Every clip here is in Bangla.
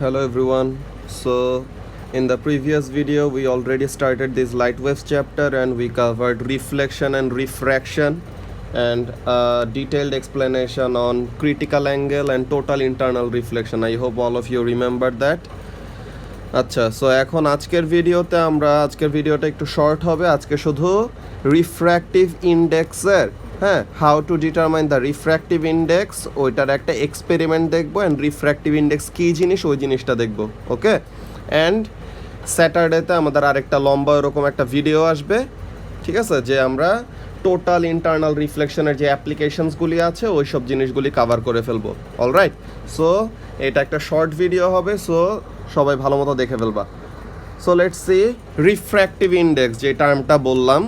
Hello everyone. So in the previous video we already started this light waves chapter and we covered reflection and refraction and a detailed explanation on critical angle and total internal reflection. I hope all of you remembered that. আচ্ছা সো এখন আজকের ভিডিওটা একটু শর্ট হবে আজকে শুধু রিফ্র্যাক্টিভ ইন্ডেক্সের how to determine the refractive index ওইটার একটা এক্সপেরিমেন্ট দেখবো অ্যান্ড রিফ্র্যাক্টিভ ইন্ডেক্স কী জিনিস ওই জিনিসটা দেখবো ওকে অ্যান্ড স্যাটারডেতে আমাদের আরেকটা লম্বা এরকম একটা ভিডিও আসবে ঠিক আছে যে আমরা টোটাল ইন্টারনাল রিফ্লেকশনের যে অ্যাপ্লিকেশনসগুলি আছে ওই সব জিনিসগুলি কাভার করে ফেলবো অলরাইট সো এটা একটা শর্ট ভিডিও হবে সো সবাই ভালো মতো দেখে ফেলবা so let's see refractive index যে টার্মটা বললাম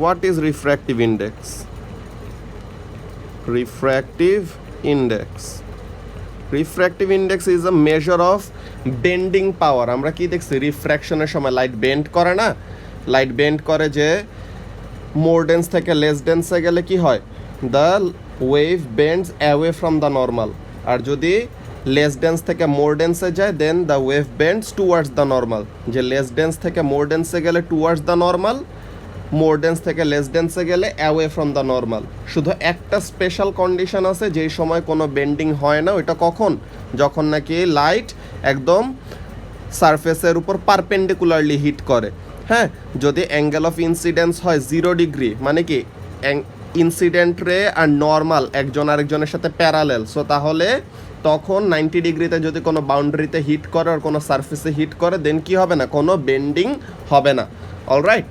what is refractive index refractive index is a measure of bending power আমরা কি দেখছি রিফ্র্যাকশনের সময় লাইট বেন্ড করে না লাইট বেন্ড করে যে মোর ডেন্স থেকে লেস ডেন্সে গেলে কি হয় the wave bends away from the normal আর যদি লেস ডেন্স থেকে মোর ডেন্সে যায় then the wave bends towards the normal যে লেস ডেন্স থেকে মোর ডেন্সে গেলে towards the normal more dense থেকে লেস ডেন্সে গেলে অ্যাওয়ে ফ্রম দ্য নর্মাল শুধু একটা স্পেশাল কন্ডিশন আছে যেই সময় কোনো বেন্ডিং হয় না ওইটা কখন যখন নাকি লাইট একদম সারফেসের উপর পারপেন্ডিকুলারলি হিট করে যদি অ্যাঙ্গেল অফ ইনসিডেন্স হয় 0 ডিগ্রি মানে কি ইনসিডেন্ট রে আর নর্মাল একজন আরেকজনের সাথে প্যারালেল সো তাহলে তখন 90 ডিগ্রিতে যদি কোনো বাউন্ডারিতে হিট করে আর কোনো সারফেসে হিট করে দেন কি হবে না কোনো বেন্ডিং হবে না অলরাইট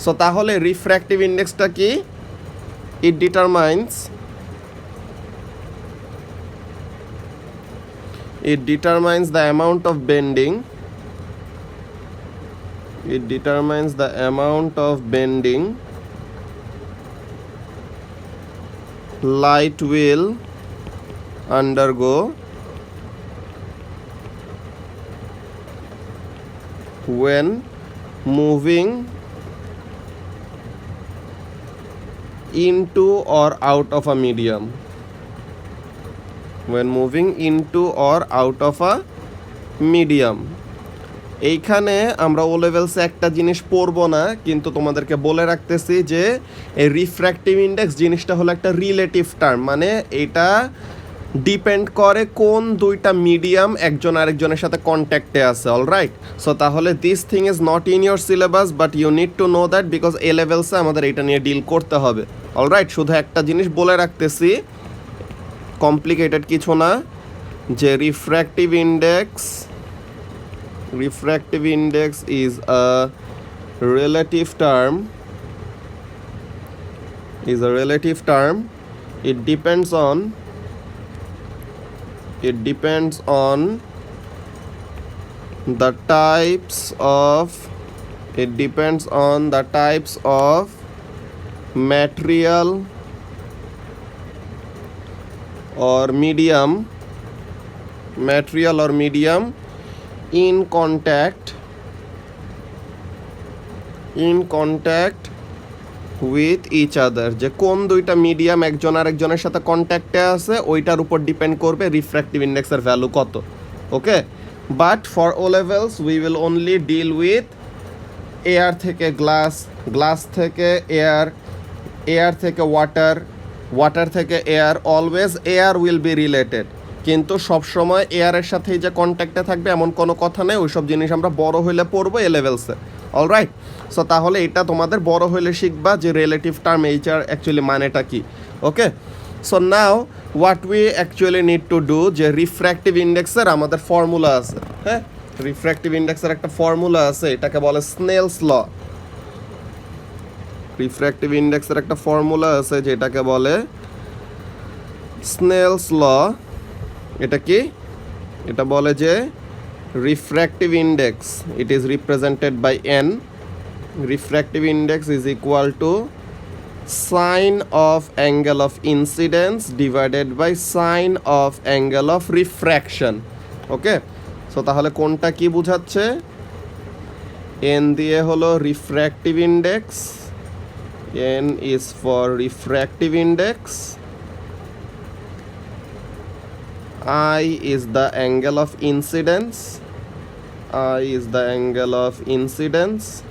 সো তাহলে রিফ্র্যাক্টিভ ইন্ডেক্সটা কি ইট determines the amount of bending light will undergo when moving into or out of a medium এইখানে আমরা ও লেভেলসে একটা জিনিস পড়বো না কিন্তু তোমাদেরকে বলে রাখতেছি যে এই রিফ্র্যাক্টিভ ইন্ডেক্স জিনিসটা হলো একটা রিলেটিভ টার্ম মানে এটা ডিপেন্ড করে কোন দুইটা মিডিয়াম একজন আরেকজনের সাথে কন্ট্যাক্টে আছে অলরাইট সো তাহলে this thing is not in your syllabus but you need to know that because A লেভেলসে আমাদের এটা নিয়ে ডিল করতে হবে অলরাইট শুধু একটা জিনিস বলে রাখতেছি কমপ্লিকেটেড কিছু না যে refractive index is a relative term it depends on the types of material or medium in contact with each other যে কোন দুইটা মিডিয়াম একজন আরেকজনের সাথে কন্ট্যাক্টে আছে ওইটার উপর ডিপেন্ড করবে রিফ্র্যাক্টিভ ইন্ডেক্সের ভ্যালু কত okay but for O levels we will only deal with air থেকে গ্লাস থেকে এয়ার থেকে ওয়াটার থেকে air always air will be related কিন্তু সবসময় এয়ারের সাথেই যে কন্ট্যাক্টে থাকবে এমন কোনো কথা নেই ওইসব জিনিস আমরা বড় হইলে পড়বো এ লেভেলসে অলরাইট সো তাহলে এটা তোমাদের বড় হইলে শিখবা যে রিলেটিভ টার্ম এইটার অ্যাকচুয়ালি মানেটা কি okay so now what we actually need to do যে রিফ্র্যাক্টিভ ইন্ডেক্সের আমাদের ফর্মুলা আছে রিফ্র্যাক্টিভ ইন্ডেক্সের একটা ফর্মুলা আছে এটাকে বলে স্নেলস ল রিফ্র্যাক্টিভ ইন্ডেক্সের একটা ফর্মুলা আছে যেটাকে বলে স্নেলস ল এটা কি এটা বলে যে refractive index it is represented by n refractive index is equal to sine of angle of incidence divided by sine of angle of refraction okay so তাহলে কোনটা কি বোঝাচ্ছে n দিয়ে হলো refractive index n is for refractive index I is the angle of incidence. I is the angle of incidence.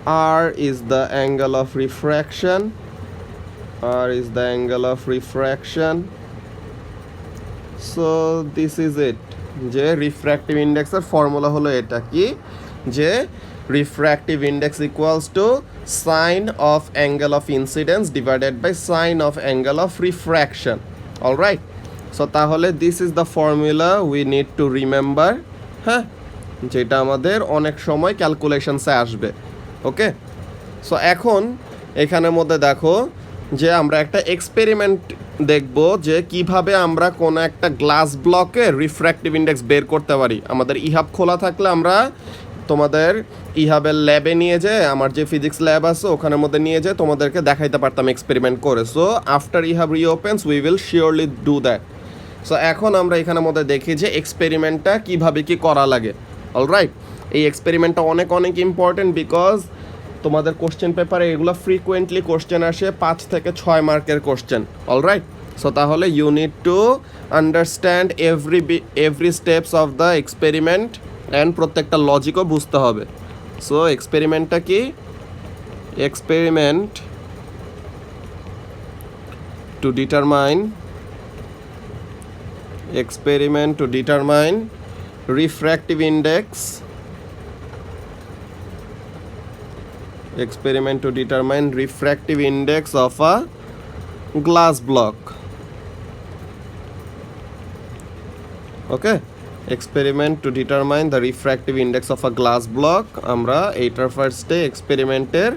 R is the angle of refraction. R is the angle of refraction. So this is it. যে রিফ্র্যাক্টিভ ইন্ডেক্সের ফর্মুলা হলো এটা কি, যে refractive index equals to sine of angle of incidence divided by sine of angle of refraction. Alright, so তাহলে this is the formula we need to remember, হ্যাঁ, যেটা আমাদের অনেক সময় ক্যালকুলেশনসে আসবে। ওকে, সো এখন এখানের মধ্যে দেখো যে আমরা একটা এক্সপেরিমেন্ট দেখব যে কিভাবে আমরা কোনো একটা গ্লাস ব্লকে রিফ্র্যাক্টিভ ইন্ডেক্স বের করতে পারি। আমাদের ইহাব খোলা থাকলে আমরা তোমাদের ইহাবের ল্যাবে নিয়ে যেয়ে, আমার যে ফিজিক্স ল্যাব আছে ওখানের মধ্যে নিয়ে যেয়ে তোমাদেরকে দেখাইতে পারতাম এক্সপেরিমেন্ট করে। সো আফটার ইহাব reopens we will surely do that. So এখন আমরা এখানের মধ্যে দেখি যে এক্সপেরিমেন্টটা কিভাবে কি করা লাগে। অলরাইট, এই এক্সপেরিমেন্টটা অনেক অনেক ইম্পর্টেন্ট বিকজ তোমাদের কোশ্চেন পেপারে এগুলো ফ্রিকুয়েন্টলি কোশ্চেন আসে, 5 থেকে 6 মার্কের কোশ্চেন। অলরাইট, সো তাহলে you need to understand every steps of the experiment and প্রত্যেকটা লজিকও বুঝতে হবে। সো এক্সপেরিমেন্টটা কি? Experiment to determine refractive index, experiment to determine refractive index of a glass block. Okay, experiment to determine the refractive index of a glass block. আমরা এইটার ফার্স্টে এক্সপেরিমেন্টের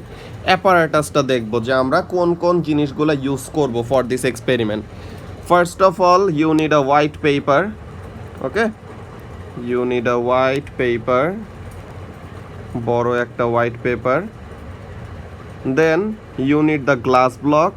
অ্যাপারেটাসটা দেখব যে আমরা কোন কোন জিনিসগুলো ইউজ করব for this experiment. First of all you need a white paper. Okay, you need a white paper, বড় একটা white paper. Then you need the glass block.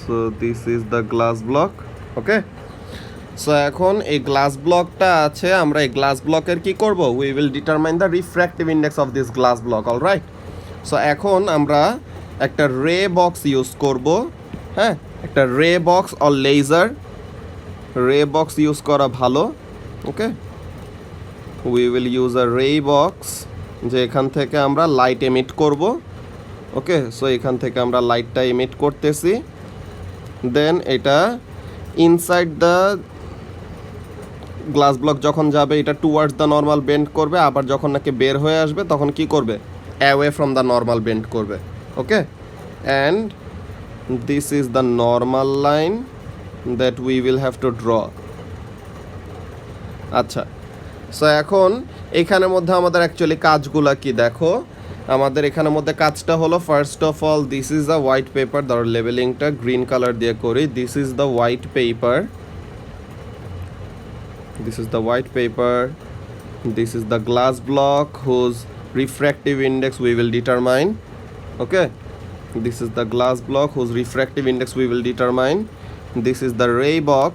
So this is the glass block. Okay, so এখন এই গ্লাস ব্লকটা আছে, আমরা এই গ্লাস ব্লকের কি করব? We will determine the refractive index of this glass block. Alright, so এখন আমরা একটা রে বক্স ইউজ করব। হ্যাঁ, একটা রে বক্স অর লেজার, রে বক্স ইউজ করা ভালো। ওকে, উই উইল ইউজ আ রে বক্স, যে এখান থেকে আমরা লাইট এমিট করব। ওকে, সো এখান থেকে আমরা লাইটটা এমিট করতেছি। দেন এটা ইনসাইড দ্য গ্লাস ব্লক যখন যাবে এটা টুয়ার্ডস দ্য নর্মাল বেন্ড করবে, আবার যখন নাকি বের হয়ে আসবে তখন কি করবে? Away from the normal bend করবে। Okay, and this is the normal line that we will have to draw. আচ্ছা, সো এখন এখানের মধ্যে আমাদের অ্যাকচুয়ালি কাজগুলো কি দেখো, আমাদের এখানের মধ্যে কাজটা হলো first of all this is the white paper, ধরো লেবেলিংটা গ্রিন কালার দিয়ে করি। This is the white paper, this is the white paper, this is the glass block whose refractive index we will determine. Okay, this is the glass block whose refractive index we will determine. This is the ray box.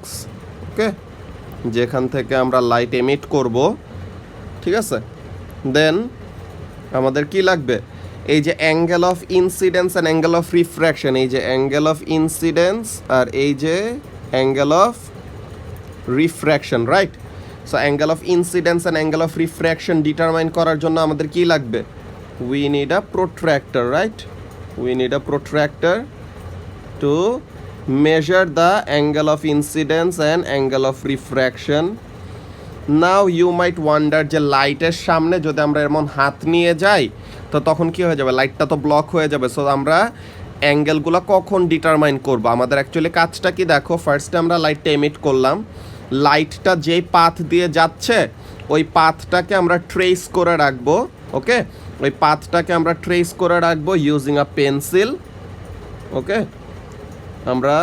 Okay, যেখান থেকে আমরা লাইট এমিট করব। ঠিক আছে, দেন আমাদের কি লাগবে? এই যে angle of incidence and angle of refraction, এই যে অ্যাঙ্গেল অফ ইনসিডেন্স আর এই যে angle of refraction. Right, so angle of incidence and angle of refraction determine করার জন্য আমাদের কি লাগবে? We need a protractor. Right, we need a protractor to measure the angle of incidence and angle of refraction. Now you might wonder যে লাইটের সামনে যদি আমরা এমন হাত নিয়ে যাই তো তখন কি হয়ে যাবে? লাইটটা তো ব্লক হয়ে যাবে। সো আমরা অ্যাঙ্গেলগুলো কখন ডিটারমাইন করব? আমাদের অ্যাকচুয়ালি কাজটা কি দেখো, ফার্স্টে আমরা লাইটটা এমিট করলাম, লাইটটা যেই পাথ দিয়ে যাচ্ছে ওই পাথটাকে আমরা ট্রেস করে রাখবো। ওকে, ওই পাথটাকে আমরা ট্রেস করে রাখবো ইউজিং আ পেন্সিল। ওকে, আমরা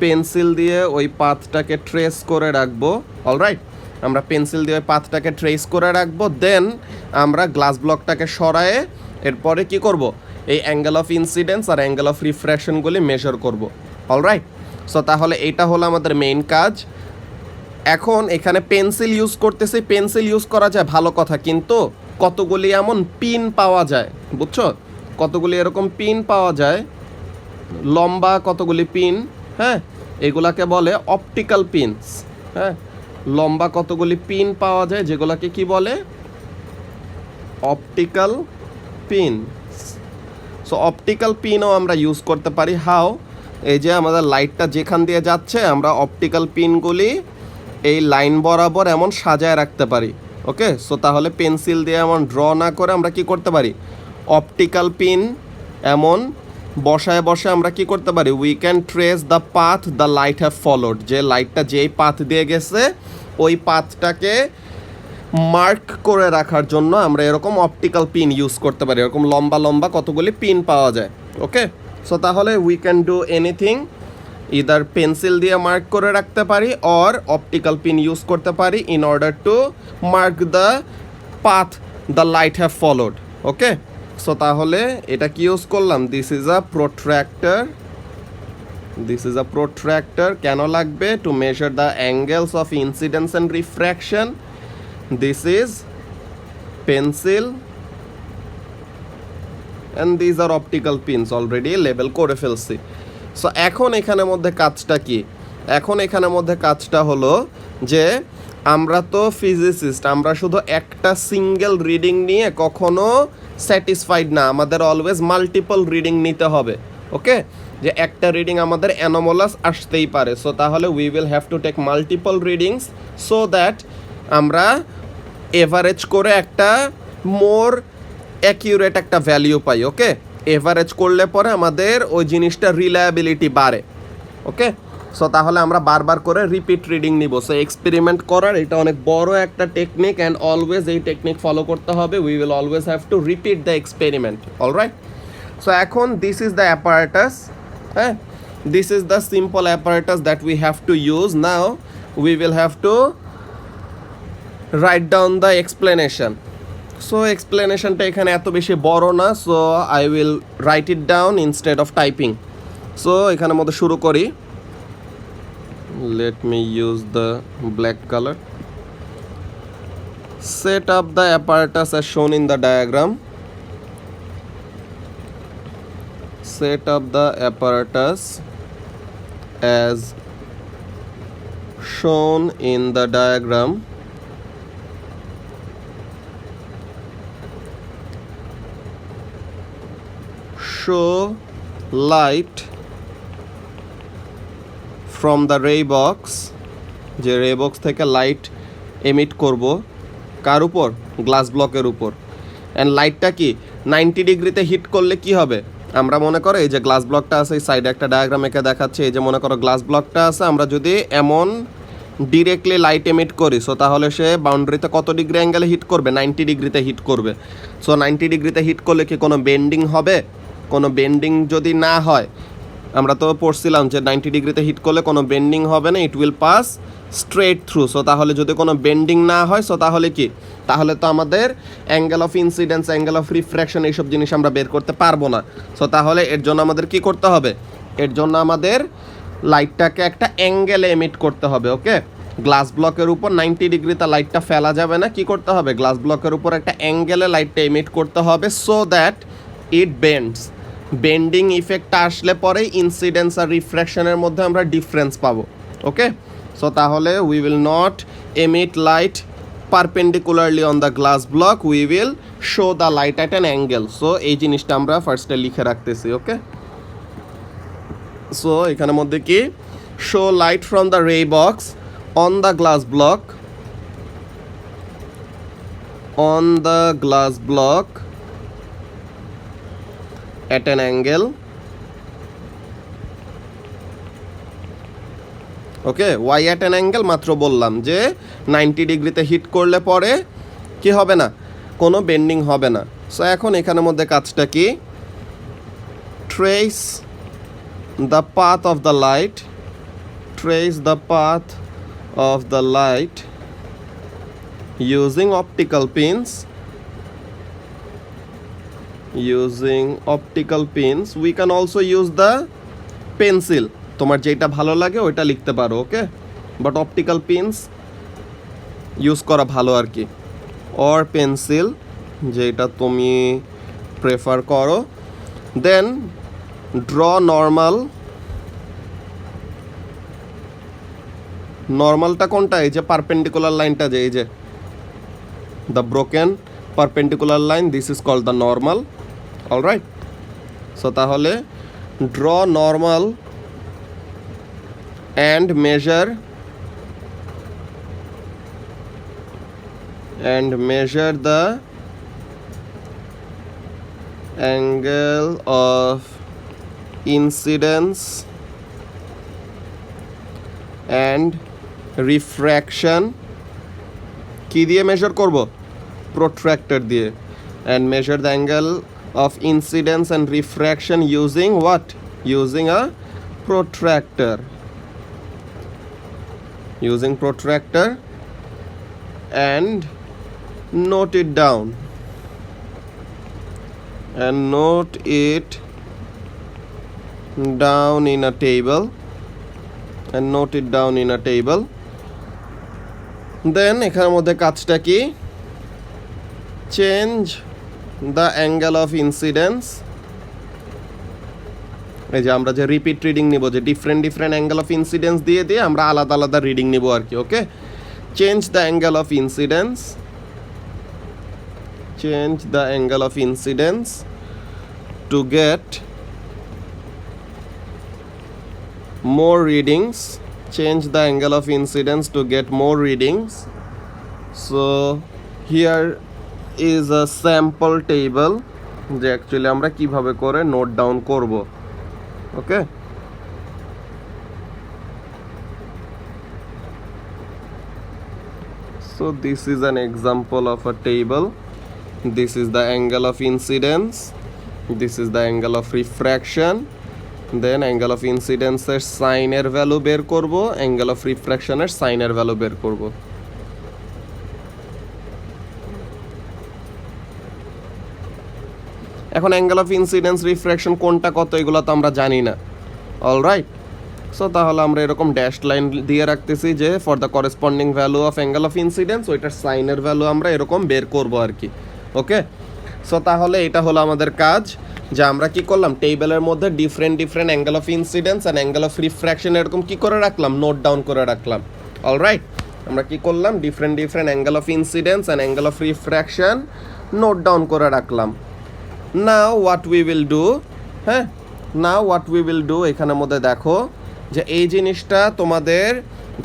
পেন্সিল দিয়ে ওই পাথটাকে ট্রেস করে রাখবো। অলরাইট, আমরা পেন্সিল দিয়ে ওই পাথটাকে ট্রেস করে রাখবো। দেন আমরা গ্লাস ব্লকটাকে সরায়ে এরপরে কি করব? এই অ্যাঙ্গেল অফ ইনসিডেন্স আর অ্যাঙ্গেল অফ রিফ্র্যাকশনগুলি মেজার করব। অলরাইট। সো তাহলে এটা হলো আমাদের মেইন কাজ। এখন এখানে পেন্সিল ইউজ করতেছি, পেন্সিল ইউজ করা যায় ভালো কথা, কিন্তু কতগুলি এমন পিন পাওয়া যায়, বুঝছো, কতগুলি এরকম পিন পাওয়া যায়, লম্বা কতগুলি পিন, হ্যাঁ, এগুলাকে বলে অপটিক্যাল পিনস। হ্যাঁ, লম্বা কতগুলি পিন পাওয়া যায় যেগুলাকে কি বলে, অপটিক্যাল পিন। সো অপটিক্যাল পিনও আমরা ইউজ করতে পারি। হাও, এই যে আমাদের লাইটটা যেখান দিয়ে যাচ্ছে আমরা অপটিক্যাল পিনগুলি এই লাইন বরাবর এমন সাজায় রাখতে পারি। ওকে, সো তাহলে পেন্সিল দিয়ে এমন ড্র না করে আমরা কি করতে পারি, অপটিক্যাল পিন এমন বসায় বসে আমরা কি করতে পারি, we can trace the path the light have followed. যে লাইটটা যেই পাথ দিয়ে গেছে ওই পাথটাকে মার্ক করে রাখার জন্য আমরা এরকম অপটিক্যাল পিন ইউজ করতে পারি। এরকম লম্বা লম্বা কতগুলি পিন পাওয়া যায়। ওকে, সো তাহলে we can do anything, either pencil দিয়ে মার্ক করে রাখতে পারি অর অপটিক্যাল পিন ইউজ করতে পারি in order to mark the path the light have followed. Okay, so তাহলে এটা কি ইউজ করলাম, this is a protractor, this is a protractor. কেন লাগবে, to measure the angles of incidence and refraction. This is pencil and this are optical pins, already label করে ফেলছি। সো এখন এখানের মধ্যে কাজটা কি, এখন এখানের মধ্যে কাজটা হলো যে আমরা তো ফিজিসিস্ট, আমরা শুধু একটা সিঙ্গেল রিডিং নিয়ে কখনো স্যাটিসফাইড না, আমাদের অলওয়েজ মাল্টিপল রিডিং নিতে হবে। ওকে, যে একটা রিডিং আমাদের অ্যানোমালাস আসতেই পারে, সো তাহলে we will have to take multiple readings so that আমরা এভারেজ করে একটা মোর অ্যাকিউরেট একটা ভ্যালিউ পাই। ওকে, এভারেজ করলে পরে আমাদের ওই জিনিসটা রিলায়াবিলিটি বাড়ে। ওকে, সো তাহলে আমরা বারবার করে রিপিট রিডিং নিব। সো এক্সপেরিমেন্ট করার এটা অনেক বড় একটা টেকনিক অ্যান্ড অলওয়েজ এই টেকনিক ফলো করতে হবে। We will always have to repeat the experiment. Alright, so এখন দিস ইজ দ্য অ্যাপারেটাস। হ্যাঁ, this is the simple apparatus that we have to use. Now we will have to write down the explanation. সো এক্সপ্লেনেশনটা এখানে এত বেশি বড় না, so I will write it down instead of typing. So এখানের মধ্যে শুরু করি। Let me use the black colour. Set up the apparatus as shown in the diagram. Set up the apparatus as shown in the diagram. Show light from the ray box, যে রে বক্স থেকে লাইট এমিট করব কার উপর, গ্লাস ব্লকের উপর। অ্যান্ড লাইটটা কি 90 ডিগ্রিতে হিট করলে কি হবে, আমরা মনে করো এই যে গ্লাস ব্লকটা আছে, এই সাইডে একটা ডায়াগ্রাম এঁকে দেখাচ্ছে, এই যে মনে করো গ্লাস ব্লকটা আছে, আমরা যদি এমন ডিরেক্টলি লাইট এমিট করি, সো তাহলে সে বাউন্ডারিতে কত ডিগ্রি অ্যাঙ্গেলে হিট করবে, 90 ডিগ্রিতে হিট করবে। সো 90 ডিগ্রিতে হিট করলে কি কোনো বেন্ডিং হবে, কোনো বেন্ডিং যদি না হয়, আমরা তো পড়ছিলাম যে 90 ডিগ্রিতে হিট করলে কোনো বেন্ডিং হবে না, it will pass straight through. So তাহলে যদি কোনো বেন্ডিং না হয়, সো তাহলে কি, তাহলে তো আমাদের angle of incidence, angle of refraction এইসব জিনিস আমরা বের করতে পারবো না। সো তাহলে এর জন্য আমাদের কি করতে হবে, এর জন্য আমাদের লাইটটাকে একটা অ্যাঙ্গেলে এমিট করতে হবে। ওকে, গ্লাস ব্লকের উপর 90 ডিগ্রিতে লাইটটা ফেলা যাবে না, কি করতে হবে, গ্লাস ব্লকের উপর একটা অ্যাঙ্গেলে লাইটটা এমিট করতে হবে সো দ্যাট ইট বেন্ডস। বেন্ডিং ইফেক্টটা আসলে পরেই ইনসিডেন্স আর রিফ্র্যাকশনের মধ্যে আমরা ডিফারেন্স পাবো। ওকে, সো তাহলে we will not emit light perpendicularly on the glass block, we will show the light at an angle. So এই জিনিসটা আমরা ফার্স্টে লিখে রাখতেছি। ওকে, সো এখানের মধ্যে কি, show light from the ray box on the glass block, on the glass block at an angle. Okay, why at an angle মাত্র বললাম যে 90 ডিগ্রিতে হিট করলে পরে কি হবে না, কোনো বেন্ডিং হবে না। সো এখন এখানের মধ্যে কাজটা কি, trace the path of the light, trace the path of the light using optical pins, using optical pins. We can also use the pencil. তোমার যেটা ভালো লাগে ওইটা লিখতে পারো, ওকে? বাট অপটিক্যাল পেন্স ইউজ করা ভালো আর কি, অর পেন্সিল, যেটা তুমি প্রেফার করো। দেন ড্র নর্মাল। নর্মালটা কোনটা? এই যে পারপেন্ডিকুলার লাইনটা, যে এই যে the broken perpendicular line, this is called the normal. Alright, so তাহলে draw normal and measure the angle of incidence and refraction কি দিয়ে মেজার করব? প্রোট্রাক্টর দিয়ে। and measure the angle of incidence and refraction using what? Using a protractor. Using protractor, and note it down, and note it down in a table, and note it down in a table. Then এখানের মধ্যে কাজটা কি? Change the angle of incidence. এই যে আমরা যে রিপিট রিডিং নিব, যে ডিফারেন্ট অ্যাঙ্গেল অফ ইনসিডেন্স দিয়ে দিয়ে আমরা আলাদা আলাদা রিডিং নিব আর কি, okay? Change the angle of incidence, change the angle of incidence to get more readings, change the angle of incidence to get more readings. So here is a sample table, যে অ্যাকচুয়ালি আমরা কিভাবে করে নোট ডাউন করব, okay? So this is an example of a table. This is the angle of incidence, this is the angle of refraction, then angle of incidence এর sin এর ভ্যালু বের করব, angle of refraction এর sin এর ভ্যালু বের করব। এখন অ্যাঙ্গেল অফ ইনসিডেন্স, রিফ্র্যাকশন কোনটা কত এগুলো তো আমরা জানি না। অলরাইট, সো তাহলে আমরা এরকম ড্যাশ লাইন দিয়ে রাখতেছি যে for the corresponding value of angle of incidence, ওইটার সাইনের ভ্যালু আমরা এরকম বের করব আর কি, ওকে? সো তাহলে এটা হলো আমাদের কাজ, যে আমরা কি করলাম, টেবিলের মধ্যে different angle of incidence and angle of refraction এরকম কি করে রাখলাম, নোট ডাউন করে রাখলাম। অলরাইট, আমরা কি করলাম, different angle of incidence and angle of refraction note down করে রাখলাম। Now what we will do, হ্যাঁ, now what we will do, এখানের মধ্যে দেখো যে এই জিনিসটা তোমাদের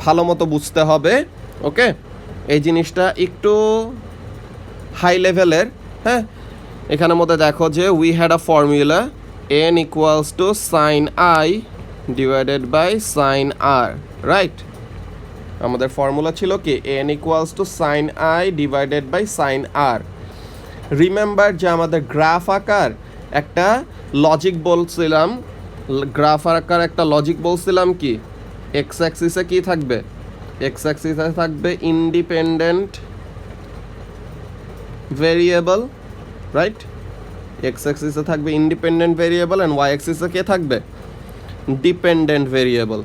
ভালো মতো বুঝতে হবে, ওকে? এই জিনিসটা একটু হাই লেভেলের, হ্যাঁ? এখানের মধ্যে দেখো যে we had a formula n equals to sine i divided by sine r, right? আমাদের ফর্মুলা ছিল কি, n equals to sine i divided by sine r. Remember যে আমাদের গ্রাফ আকার একটা লজিক বলছিলাম, গ্রাফ আকার একটা লজিক বলছিলাম কি, এক্স অ্যাক্সিসে কি থাকবে, এক্স অ্যাক্সিসে থাকবে ইন্ডিপেন্ডেন্ট ভেরিয়েবল, রাইট? এক্স অ্যাক্সিসে থাকবে ইন্ডিপেন্ডেন্ট ভেরিয়েবল অ্যান্ড ওয়াই অ্যাক্সিসে কে থাকবে, ডিপেন্ডেন্ট ভেরিয়েবল,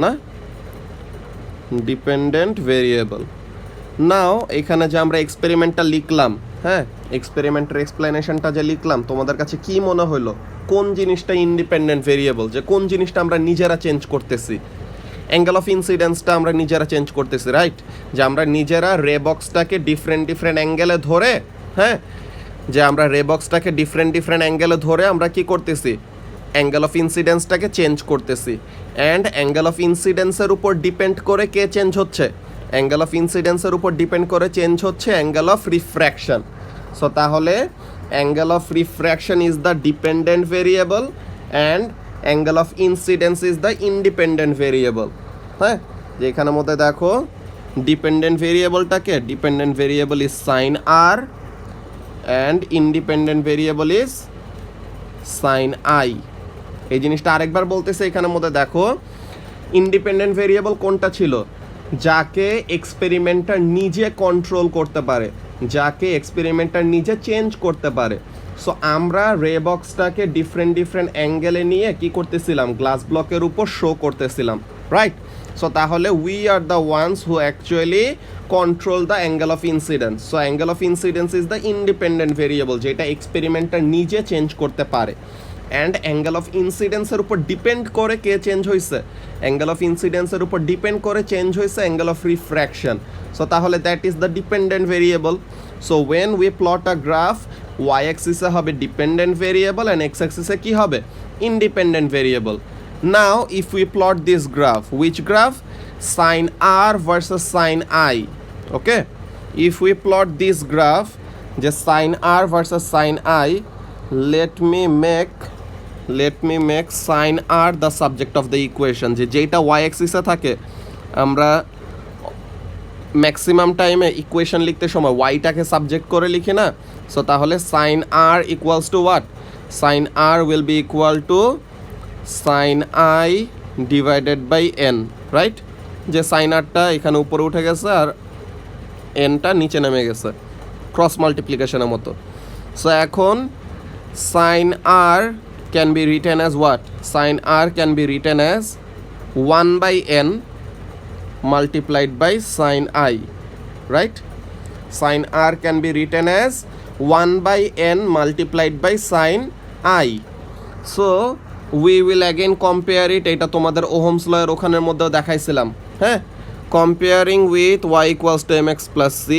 না? Dependent variable. নাও এখানে যে আমরা এক্সপেরিমেন্টটা লিখলাম, হ্যাঁ, এক্সপেরিমেন্টের এক্সপ্লেনেশনটা যে লিখলাম, তোমাদের কাছে কি মনে হলো, কোন জিনিসটা ইন্ডিপেন্ডেন্ট ভেরিয়েবল, যে কোন জিনিসটা আমরা নিজেরা চেঞ্জ করতেছি? অ্যাঙ্গেল অফ ইনসিডেন্সটা আমরা নিজেরা চেঞ্জ করতেছি, রাইট? যে আমরা নিজেরা রে বক্সটাকে ডিফারেন্ট অ্যাঙ্গেলে ধরে, হ্যাঁ, যে আমরা রে বক্সটাকে ডিফারেন্ট অ্যাঙ্গেলে ধরে আমরা কি করতেছি, অ্যাঙ্গেল অফ ইনসিডেন্সটাকে চেঞ্জ করতেছি। অ্যান্ড অ্যাঙ্গেল অফ ইনসিডেন্সের উপর ডিপেন্ড করে কে চেঞ্জ হচ্ছে, অ্যাঙ্গেল অফ ইনসিডেন্সের উপর ডিপেন্ড করে চেঞ্জ হচ্ছে অ্যাঙ্গেল অফ রিফ্র্যাকশন। সো তাহলে angle of refraction is the dependent variable and angle of incidence is the independent variable, হ্যাঁ? যে এখানের মধ্যে দেখো ডিপেন্ডেন্ট ভেরিয়েবলটাকে, dependent variable is sine R and independent variable is sine I. এই জিনিসটা আরেকবার বলতেছে, এখানের মধ্যে দেখো ইন্ডিপেন্ডেন্ট ভেরিয়েবল কোনটা ছিল, যাকে এক্সপেরিমেন্টার নিজে কন্ট্রোল করতে পারে, যাকে এক্সপেরিমেন্টার নিজে চেঞ্জ করতে পারে, সো আমরা রে বক্সটাকে ডিফারেন্ট অ্যাঙ্গেলে নিয়ে কি করতেছিলাম, গ্লাস ব্লকের উপর শো করতেছিলাম, রাইট? সো তাহলে we are the once who actually control the angle of incidence. So angle of incidence is the independent variable, যেটা এক্সপেরিমেন্টার নিজে চেঞ্জ করতে পারে। অ্যান্ড অ্যাঙ্গেল অফ ইনসিডেন্সের উপর ডিপেন্ড করে কে চেঞ্জ হয়েছে, অ্যাঙ্গেল অফ ইনসিডেন্সের উপর ডিপেন্ড করে চেঞ্জ হয়েছে অ্যাঙ্গেল অফ রিফ্র্যাকশন। সো তাহলে that is the dependent variable. So when we plot a graph, Y অ্যাক্সিসে হবে ডিপেন্ডেন্ট ভেরিয়েবল অ্যান্ড এক্স অ্যাক্সিসে কী হবে, independent variable. Now if we plot this graph, which graph, sine R versus sine I, okay? If we plot this graph, যে sine R versus sine I, let me make sin r the subject of the equation, যেটা y axis এ থাকে। আমরা ম্যাক্সিমাম টাইমে ইকুয়েশন লিখতে সময় ওয়াইটাকে সাবজেক্ট করে লিখি না? সো তাহলে sine r equals to what, sine r will be equal to sine i divided by n, right? যে সাইন আরটা এখানে উপরে উঠে গেছে আর এনটা নিচে নেমে গেছে, ক্রস মাল্টিপ্লিকেশনের মতো। সো এখন sin r can be written as what? Sin r can be written as 1 by n multiplied by sin I, right? Sin r can be written as 1 by n multiplied by sin I. So we will again compare it, এটা তোমাদের ওহমস লয়ের ওখানের মধ্যেও দেখাইছিলাম, হ্যাঁ? Comparing with y equals to mx plus c,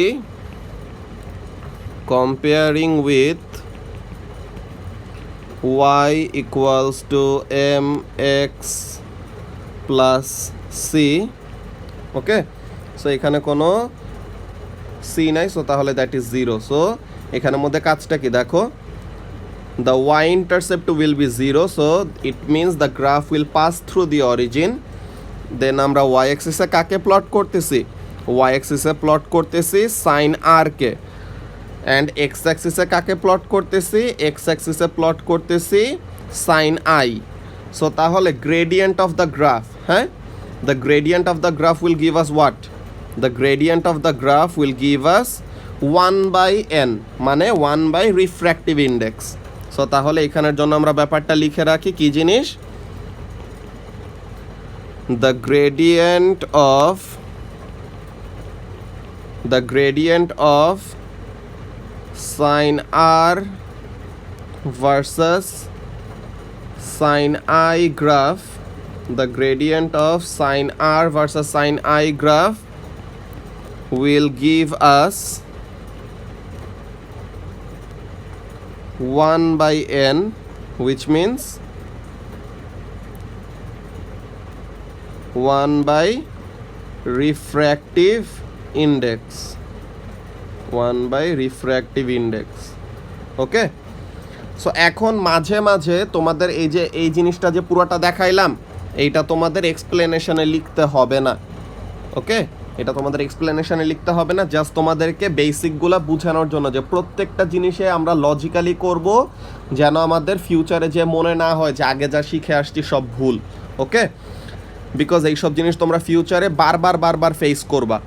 comparing with y equals to mx plus c, okay? So এখানে কোনো c নাই, সো তাহলে দ্যাট ইজ 0। সো এখানের মধ্যে কাজটা কি দেখো, the y intercept will be 0, so it means the graph will pass through the origin. দেন আমরা y axis এ কাকে প্লট করতেছি, y axis এ প্লট করতেছি sin r কে, অ্যান্ড এক্স অ্যাক্সিসে কাকে প্লট করতেছি, এক্স অ্যাক্সিসে প্লট করতেছি সাইন আই। সো তাহলে গ্রেডিয়েন্ট অফ দ্য গ্রাফ, হ্যাঁ, the gradient of the graph will give us what, the gradient of the graph will give us 1 by N, মানে 1 বাই রিফ্র্যাক্টিভ ইন্ডেক্স। সো তাহলে এখানের জন্য আমরা ব্যাপারটা লিখে রাখি, কি জিনিস, the gradient of sin r versus sin I graph, the gradient of sin r versus sin I graph will give us 1 by n, which means 1 by refractive index, 1 by refractive index, okay? So এখন মাঝে মাঝে তোমাদের এই জিনিসটা যে পুরোটা দেখাইলাম, এইটা তোমাদের এক্সপ্লেনেশনে লিখতে হবে না, ওকে? এটা তোমাদের এক্সপ্লেনেশনে লিখতে হবে না, জাস্ট তোমাদেরকে বেসিকগুলো বোঝানোর জন্য, যে প্রত্যেকটা জিনিসে আমরা লজিক্যালি করব, যেন আমাদের ফিউচারে যে মনে না হয় যে আগে যা শিখে আসছি সব ভুল, ওকে? বিকজ এইসব জিনিস তোমরা ফিউচারে বারবার ফেস করবা।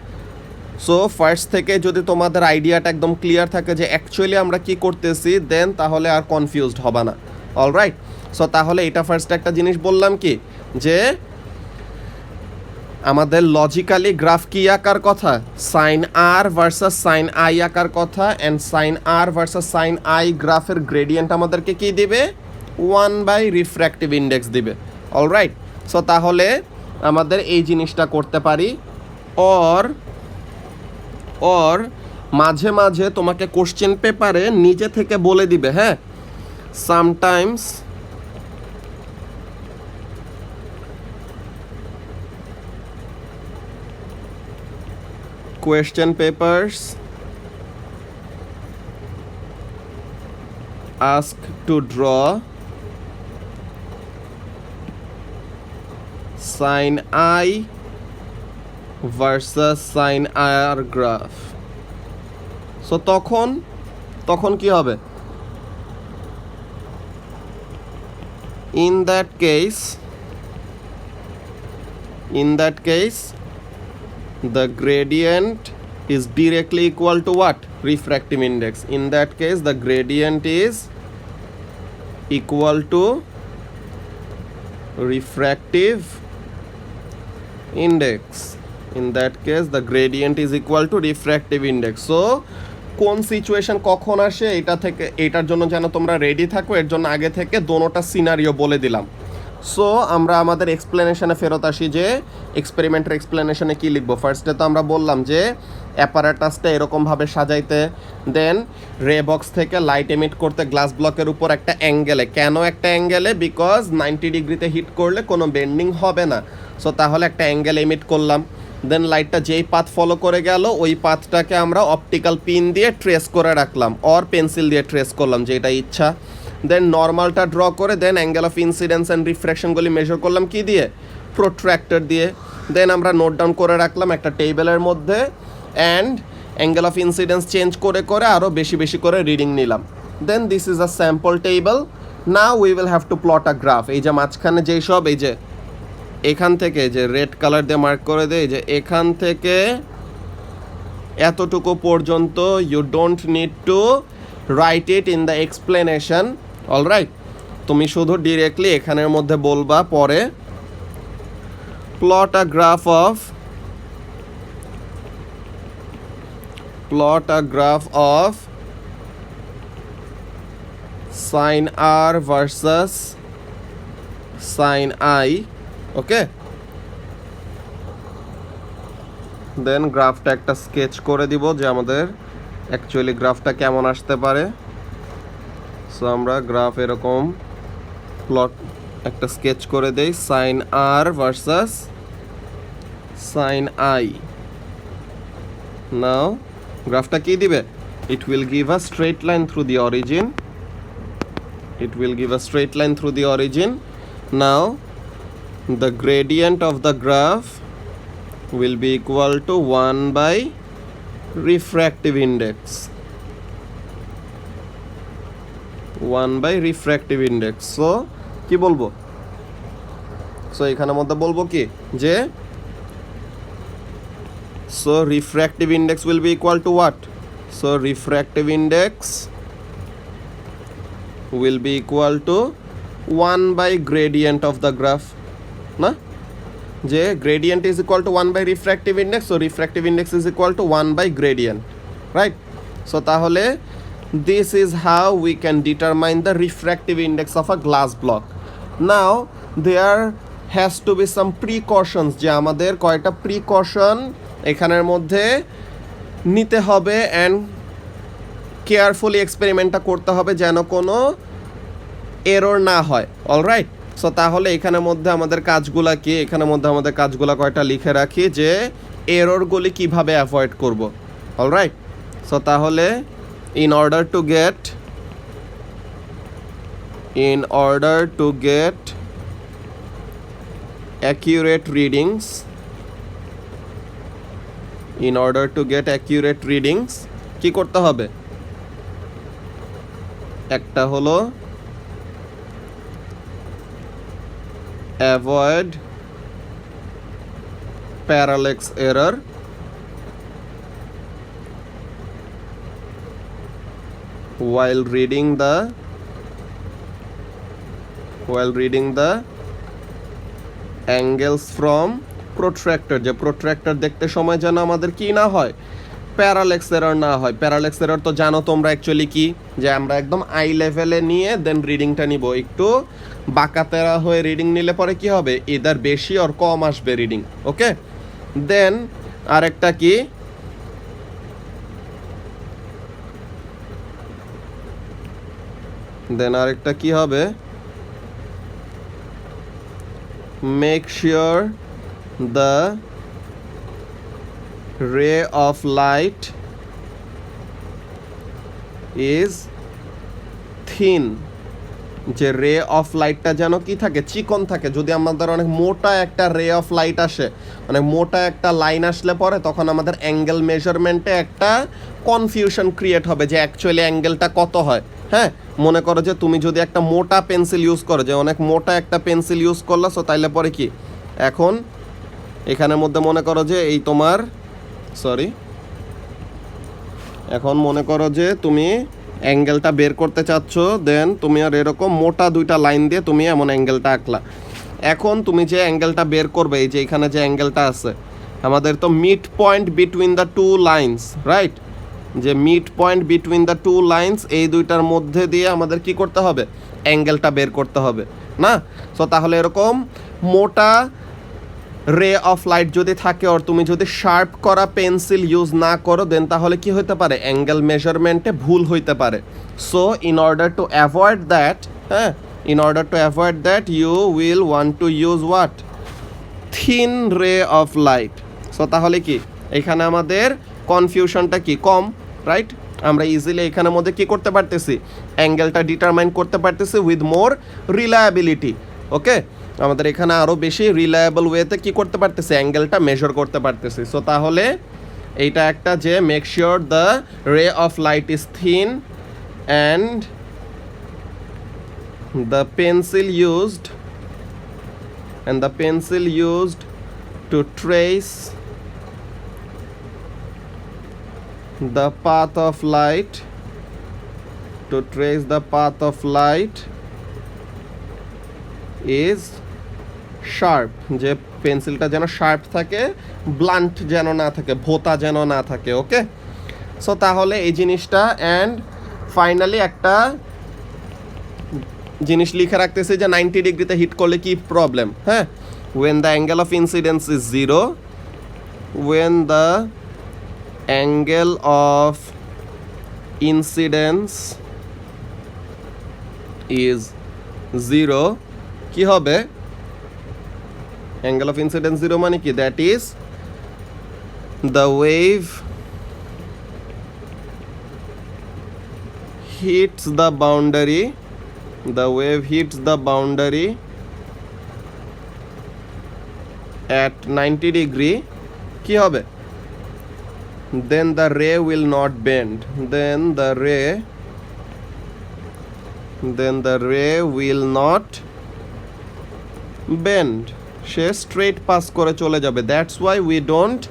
সো ফার্স্ট থেকে যদি তোমাদের আইডিয়াটা একদম ক্লিয়ার থাকে যে অ্যাকচুয়ালি আমরা কি করতেছি, দেন তাহলে আর কনফিউজড হবে না, অলরাইট? সো তাহলে এটা ফার্স্ট একটা জিনিস বললাম কি, যে আমাদের লজিক্যালি গ্রাফ কি আঁকার কথা, sine r versus sine i আঁকার কথা, and sine r versus sine i গ্রাফের গ্রেডিয়েন্ট আমাদেরকে কি দিবে, 1 বাই রিফ্র্যাক্টিভ ইন্ডেক্স দিবে, অলরাইট? সো তাহলে আমাদের এই জিনিসটা করতে পারি। অর মাঝে মাঝে তোমাকে কোশ্চেন পেপারে নিজে থেকে বলে দিবে, হ্যাঁ, sometimes question papers ask to draw sin I versus sin R graph. So তখন কি হবে? In that case the gradient is directly equal to what? Refractive index. In that case the gradient is equal to refractive index. In that case the gradient is equal to refractive index. So কোন সিচুয়েশন কখন আসে এটা থেকে, এটার জন্য যেন তোমরা রেডি থাকো, এর জন্য আগে থেকে দোনোটা সিনারিও বলে দিলাম। সো আমরা আমাদের এক্সপ্লেনেশনে ফেরত আসি যে এক্সপেরিমেন্টের এক্সপ্লেনেশনে কী লিখবো। ফার্স্টে তো আমরা বললাম যে অ্যাপারেটাসটা এরকমভাবে সাজাইতে, দেন রে বক্স থেকে লাইট এমিট করতে গ্লাস ব্লকের উপর একটা অ্যাঙ্গেলে। কেন একটা অ্যাঙ্গেলে? বিকজ 90 ডিগ্রিতে হিট করলে কোনো বেন্ডিং হবে না। সো তাহলে একটা অ্যাঙ্গেল এমিট করলাম, দেন লাইটটা যেই পাথ ফলো করে গেল ওই পাথটাকে আমরা অপটিক্যাল পিন দিয়ে ট্রেস করে রাখলাম, অর পেন্সিল দিয়ে ট্রেস করলাম যেটা ইচ্ছা। দেন নর্মালটা ড্র করে then angle of incidence and রিফ্র্যাকশনগুলি মেজার করলাম কি দিয়ে? প্রোট্র্যাক্টর দিয়ে। দেন আমরা নোট ডাউন করে রাখলাম একটা টেবিলের মধ্যে, and angle of incidence change করে করে আরও বেশি বেশি করে রিডিং নিলাম। Then this is a sample table. Now we will have to plot a graph. এই যে মাঝখানে যেই সব, এই যে এখান থেকে যে রেড কালার দিয়ে মার্ক করে দেয়, যে এখান থেকে এতটুকু পর্যন্ত you don't need to write it in the explanation. Alright, তুমি শুধু ডিরেক্টলি এখানের মধ্যে বলবা পরে plot a graph of sin r versus sin i. Okay, then গ্রাফটা একটা স্কেচ করে দিব যে আমাদের অ্যাকচুয়ালি গ্রাফটা কেমন আসতে পারে। সো আমরা গ্রাফ এরকম প্লট একটা স্কেচ করে দেই, sin r versus sin i। নাও গ্রাফটা কি দিবে? It will give a straight line through the origin. Now the gradient of the graph will be equal to 1 by refractive index. 1 by refractive index. So কি বলবো? সো এখানের মধ্যে বলবো কি যে so refractive index will be equal to what? So refractive index will be equal to 1 by gradient of the graph. না, যে gradient is equal to 1 by refractive index, so refractive index is equal to 1 by gradient, right? So তাহলে this is how we can determine the refractive index of a glass block. Now there has to be some precautions, যে আমাদের কয়টা প্রিকশন এখানের মধ্যে নিতে হবে অ্যান্ড কেয়ারফুলি এক্সপেরিমেন্টটা করতে হবে যেন কোনো এরর না হয়। অলরাইট, সো তাহলে এখানের মধ্যে আমাদের কাজগুলা কি? এখানের মধ্যে আমাদের কাজগুলা কয়টা লিখে রাখি যে এররগুলি কিভাবে অ্যাভয়েড করব। অলরাইট, সো তাহলে in order to get accurate readings, কি করতে হবে? একটা হলো avoid parallax error, while reading the angles from protractor, যে প্রোট্রাক্টর দেখতে সময় যেন আমাদের কি না হয়? প্যারালেক্স এরর না হয়। প্যারালেক্স এরর তো জানো তোমরা অ্যাকচুয়ালি কি, যে আমরা একদম আই লেভেলে নিয়ে দেন রিডিংটা নিব। একটু বাঁকাতেরা হয়ে রিডিং নিলে পরে কি হবে? ইদার বেশি আর কম আসবে রিডিং। ওকে, দেন আরেকটা কি? হবে? Make sure the ray of light is thin, যে রে অফ লাইটটা যেন কি থাকে? চিকন থাকে। যদি আমাদের অনেক মোটা একটা রে অফ লাইট আসে, অনেক মোটা একটা লাইন আসলে পরে তখন আমাদের অ্যাঙ্গেল মেজারমেন্টে একটা কনফিউশন ক্রিয়েট হবে যে অ্যাকচুয়ালি অ্যাঙ্গেলটা কত হয়। হ্যাঁ, মনে করো যে তুমি যদি একটা মোটা পেন্সিল ইউজ করো, যে অনেক মোটা একটা পেন্সিল ইউজ করলো, সো তাইলে পরে কি এখন এখানের মধ্যে মনে করো যে এই তোমার এখন মনে করো যে তুমি অ্যাঙ্গেলটা বের করতে চাচ্ছ, দেন তুমি আর এরকম মোটা দুইটা লাইন দিয়ে তুমি এমন অ্যাঙ্গেলটা আঁকলা। এখন তুমি যে অ্যাঙ্গেলটা বের করবে, এই যে এখানে যে অ্যাঙ্গেলটা আছে, আমাদের তো midpoint between the two lines, right? যে midpoint between the two lines, এই দুইটার মধ্যে দিয়ে আমাদের কি করতে হবে? অ্যাঙ্গেলটা বের করতে হবে না? সো তাহলে এরকম মোটা রে অফ লাইট যদি থাকে, আর তুমি যদি শার্প করা পেন্সিল ইউজ না করো, দেন তাহলে কি হতে পারে? অ্যাঙ্গেল মেজারমেন্টে ভুল হইতে পারে। So in order to avoid that, হ্যাঁ, in order to avoid that you will want to use what? Thin ray of light. So তাহলে কি এখানে আমাদের কনফিউশনটা কি কম, রাইট? আমরা ইজিলি এখানের মধ্যে কি করতে পারতেছি? অ্যাঙ্গেলটা ডিটারমাইন করতে পারতেছি উইথ মোর রিলায়াবিলিটি। ওকে, আমাদের এখানে আরও বেশি রিলায়েবল ওয়েতে কি করতে পারতেছি? অ্যাঙ্গেলটা মেজার করতে পারতেছি। সো তাহলে এইটা একটা যে মেক শিওর দ্য রে of light is thin and the pencil used to trace the path of light is sharp, যে পেন্সিলটা যেন শার্প থাকে, ব্লান্ট যেন না থাকে, ভোতা যেন না থাকে। ওকে, সো তাহলে এই জিনিসটা, অ্যান্ড ফাইনালি একটা জিনিস লিখে রাখতেছি যে 90 ডিগ্রিতে হিট করলে কি প্রবলেম, হ্যাঁ? when the angle of incidence is 0, when the angle of incidence is 0, কি হবে? angle of incidence 0 মানে কি? that is the wave hits the boundary at 90 degree, কি হবে? then the ray will not bend, then the ray will not bend, say straight pass করে চলে যাবে। That's why we don't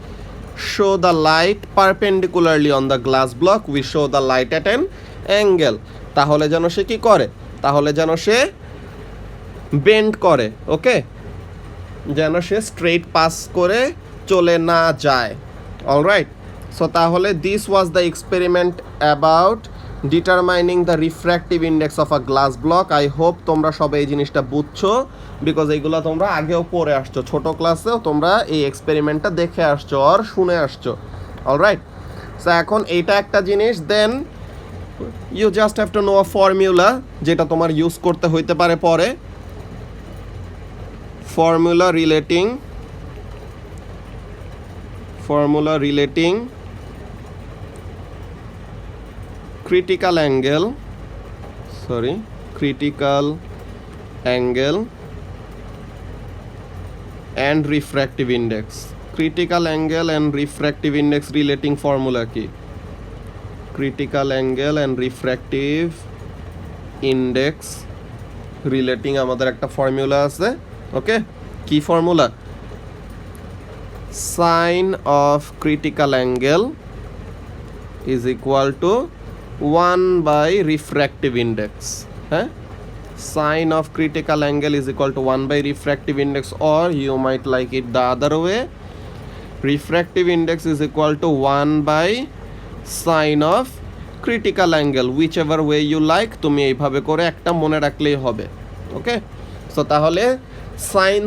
show the light perpendicularly on the glass block, we show the light at an angle. তাহলে যেন সে কি করে? তাহলে যেন সে বেন্ড করে, ওকে, যেন সে স্ট্রেট পাস করে চলে না যায়। অলরাইট, সো তাহলে this was the experiment about determining the refractive index of a glass block. I hope তোমরা সবাই এই জিনিসটা বুঝছো, বিকজ এইগুলো তোমরা আগেও পড়ে আসছো, ছোট ক্লাসেও তোমরা এই এক্সপেরিমেন্টটা দেখে আসছো আর শুনে আসছো। অলরাইট, সো এখন এইটা একটা জিনিস। Then you just have to know a formula, যেটা তোমার ইউজ করতে হইতে পারে পরে। formula relating critical angle and refractive index. Critical angle and refractive index relating formula কি? critical angle and refractive index relating আমাদের একটা ফর্মুলা আছে। ওকে, কি formula? sin of critical angle is equal to 1 by refractive index, হ্যাঁ? sin of critical angle is equal to 1 by refractive index, or you might like it the other way, refractive index is equal to 1 by sin of critical angle, whichever way you like, তুমি এইভাবে করে একটা মনে রাখলেই হবে। ওকে, সো তাহলে সাইন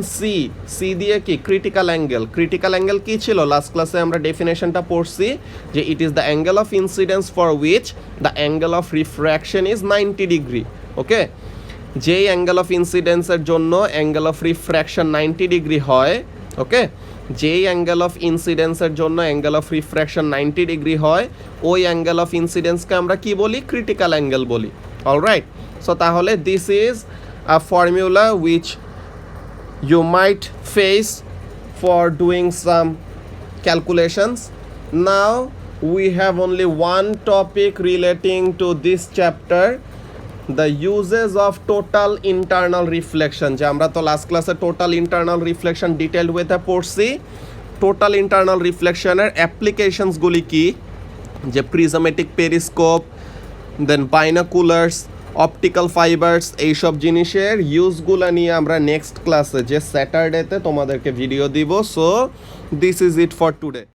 সি দিয়ে কি? ক্রিটিক্যাল অ্যাঙ্গেল কি ছিল? লাস্ট ক্লাসে আমরা ডেফিনেশনটা পড়ছি যে it is the angle of incidence for which the angle of refraction is 90 degree. Okay, যেই অ্যাঙ্গেল অফ ইনসিডেন্সের জন্য অ্যাঙ্গেল অফ রিফ্র্যাকশন 90 ডিগ্রি হয়, ওকে, যেই অ্যাঙ্গেল অফ ইনসিডেন্সের জন্য অ্যাঙ্গেল অফ রিফ্র্যাকশন 90 ডিগ্রি হয়, ওই অ্যাঙ্গেল অফ ইনসিডেন্সকে আমরা কি বলি? ক্রিটিক্যাল অ্যাঙ্গেল বলি। অলরাইট, সো তাহলে this is a formula which you might face for doing some calculations. Now we have only one topic relating to this chapter, the uses of total internal reflection. যে আমরা তো লাস্ট ক্লাসে টোটাল ইন্টারনাল রিফ্লেকশন ডিটেইলড ওয়েতে পড়ছি। টোটাল ইন্টারনাল রিফ্লেকশনের অ্যাপ্লিকেশনসগুলি কি? যে প্রিজমেটিক পেরিস্কোপ, দেন বাইনোকুলার্স, অপটিক্যাল ফাইবার্স, এইসব জিনিসের ইউজগুলো নিয়ে আমরা নেক্সট ক্লাসে যে স্যাটারডেতে তোমাদেরকে ভিডিও দিব। So this is it for today.